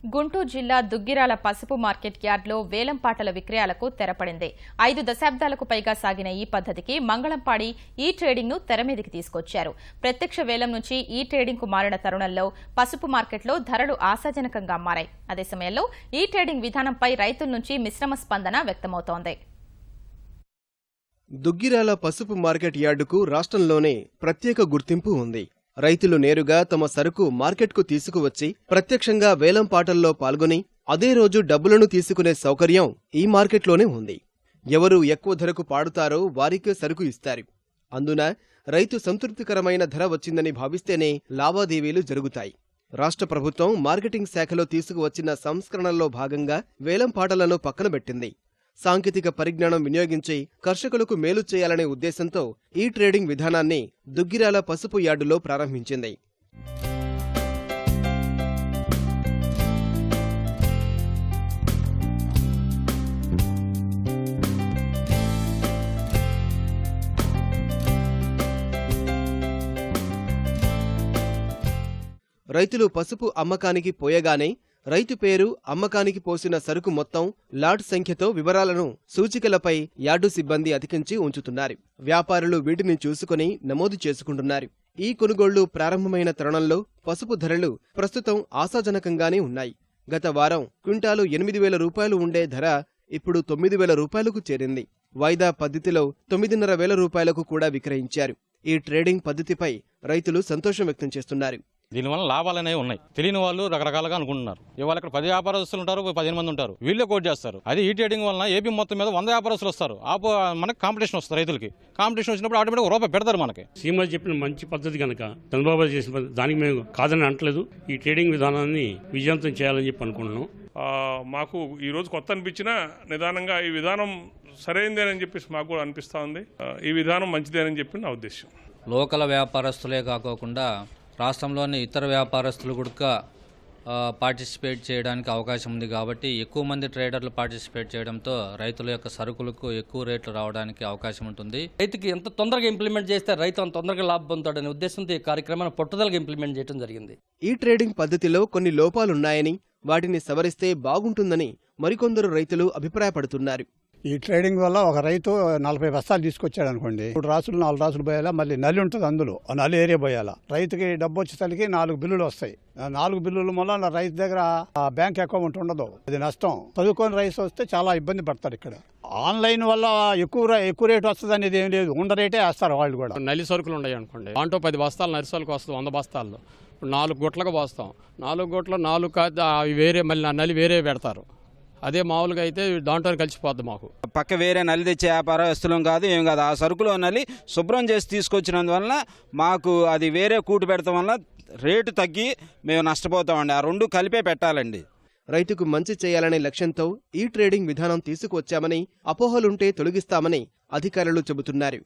గుంటూరు జిల్లా దుగ్గిరాల పసుపు మార్కెట్ యార్డ్లో వేలంపాటల విక్రయాలకు తెరపడింది. 5 దశాబ్దాలకు పైగా సాగిన ఈ పద్ధతికి మంగళంపాడి ఈ ట్రేడింగ్ ను తెరమీదికి తీసుకొచ్చారు. ప్రత్యక్ష వేలం నుంచి ఈ ట్రేడింగ్ కు మారిన తరుణంలో పసుపు మార్కెట్లో ధరలు ఆశాజనకంగా మారాయి. అదే సమయంలో ఈ ట్రేడింగ్ విధానంపై రైతుల నుంచి మిశ్రమ స్పందన వ్యక్తమవుతోంది. దుగ్గిరాల పసుపు మార్కెట్ యార్డుకు రాష్ట్రంలోనే ప్రత్యేక గుర్తింపు ఉంది. రైతులు నేరుగా తమ సరుకు మార్కెట్కు తీసుకువచ్చి ప్రత్యక్షంగా వేలంపాటల్లో పాల్గొని అదే రోజు డబ్బులను తీసుకునే సౌకర్యం ఈ మార్కెట్లోనే ఉంది. ఎవరు ఎక్కువ ధరకు పాడుతారో వారికే సరుకు ఇస్తారు. అందున రైతు సంతృప్తికరమైన ధర వచ్చిందని భావిస్తేనే లావాదేవీలు జరుగుతాయి. రాష్ట్ర ప్రభుత్వం మార్కెటింగ్ శాఖలో తీసుకువచ్చిన సంస్కరణల్లో భాగంగా వేలంపాటలను పక్కనబెట్టింది. సాంకేతిక పరిజ్ఞానం వినియోగించి కర్షకులకు మేలు చేయాలనే ఉద్దేశంతో ఈ ట్రేడింగ్ విధానాన్ని దుగ్గిరాల పసుపు యార్డులో ప్రారంభించింది. రైతులు పసుపు అమ్మకానికి పోయగానే రైతు పేరు, అమ్మకానికి పోసిన సరుకు మొత్తం, లాట్ సంఖ్యతో వివరాలను సూచికలపై యార్డు సిబ్బంది అతికించి ఉంచుతున్నారు. వ్యాపారులు వీటిని చూసుకుని నమోదు చేసుకుంటున్నారు. ఈ కొనుగోళ్లు ప్రారంభమైన తరుణంలో పసుపు ధరలు ప్రస్తుతం ఆశాజనకంగానే ఉన్నాయి. గత వారం క్వింటాలు 8,000 రూపాయలు ఉండే ధర ఇప్పుడు 9,000 రూపాయలకు చేరింది. వాయిదా పద్ధతిలో 9,500 రూపాయలకు కూడా విక్రయించారు. ఈ ట్రేడింగ్ పద్ధతిపై రైతులు సంతోషం వ్యక్తం చేస్తున్నారు. దీనివల్ల లాభాలు అనేవి ఉన్నాయి. తెలియని వాళ్ళు రకరకాలుగా అనుకుంటున్నారు. ఇవాళ ఇక్కడ 10 వ్యాపారస్తులు ఉంటారు, 15 మంది ఉంటారు, వీళ్ళే కోట్ చేస్తారు. అది ఈ ట్రేడింగ్ వలన ఏపీ మొత్తం మీద 100 వ్యాపారస్తులు వస్తారు. మనకి కాంపిటీషన్ వస్తుంది. రైతులకి కాంపిటీషన్ వచ్చినప్పుడు ఆటోమేటిక్ రూపాయి పెడతారు. మనకి సీఎం చెప్పిన మంచి పద్ధతి కనుక చంద్రబాబు చేసిన దానికి మేము కాదని అంటలేదు. ఈ ట్రేడింగ్ విధానాన్ని విజయవంతం చేయాలని చెప్పి అనుకుంటున్నాం. మాకు ఈరోజు కొత్త అనిపించినా నిదానంగా ఈ విధానం సరైనదేనని చెప్పేసి మాకు కూడా అనిపిస్తూ ఉంది. ఈ విధానం మంచిదేనని చెప్పి నా ఉద్దేశం. లోకల్ వ్యాపారస్తులే కాకోకుండా రాష్ట్రంలోని ఇతర వ్యాపారస్తులు కూడా పార్టిసిపేట్ చేయడానికి అవకాశం ఉంది. కాబట్టి ఎక్కువ మంది ట్రేడర్లు పార్టిసిపేట్ చేయడంతో రైతుల యొక్క సరుకులకు ఎక్కువ రేట్లు రావడానికి అవకాశం ఉంటుంది. రైతుకి ఎంత తొందరగా ఇంప్లిమెంట్ చేస్తే రైతు అంత తొందరగా లాభం పొందుతాడనే ఉద్దేశంతో ఈ కార్యక్రమాన్ని పట్టుదలగా ఇంప్లిమెంట్ చేయడం జరిగింది. ఈ ట్రేడింగ్ పద్ధతిలో కొన్ని లోపాలున్నాయని, వాటిని సవరిస్తే బాగుంటుందని మరికొందరు రైతులు అభిప్రాయపడుతున్నారు. ఈ ట్రేడింగ్ వల్ల ఒక రైతు 40 బస్తాలు తీసుకొచ్చాడు అనుకోండి, 3 రాసులు 4 రాసులు పోయాలా, మళ్ళీ నల్లి ఉంటుంది, అందులో ఆ నల్లి ఏరియా పోయాలా. రైతుకి డబ్బు వచ్చేసరికి 4 బిల్లులు వస్తాయి. 4 బిల్లుల వల్ల రైతు దగ్గర బ్యాంక్ అకౌంట్ ఉండదు. అది నష్టం. చదువుకొని రైతు వస్తే చాలా ఇబ్బంది పడతారు. ఇక్కడ ఆన్లైన్ వల్ల ఎక్కువ రేటు వస్తుంది అనేది ఏం లేదు, ఉండ రేటే వేస్తారు వాళ్ళు కూడా. నల్లి సరుకులు ఉన్నాయి అనుకోండి, దాంట్లో 10 బస్తాలు నల్లి సరుకు వస్తుంది. 100 బస్తాల్లో 4 గుట్లకు పోస్తాం. 4 గుట్లు 4 వేరే, మళ్ళీ నల్లి వేరే పెడతారు. అదే మామూలుగా అయితే దాంట్లో కలిసిపోద్ది. మాకు పక్క వేరే నల్లి తెచ్చే వ్యాపారస్తులం కాదు, ఏం కాదు. ఆ సరుకులో నల్లి శుభ్రం చేసి తీసుకొచ్చినందువలన మాకు అది వేరే కూటు పెడతాం వల్ల రేటు తగ్గి మేము నష్టపోతామండి. ఆ 2 కలిపే పెట్టాలండి. రైతుకు మంచి చేయాలనే లక్ష్యంతో ఈ ట్రేడింగ్ విధానం తీసుకువచ్చామని, అపోహలుంటే తొలగిస్తామని అధికారులు చెబుతున్నారు.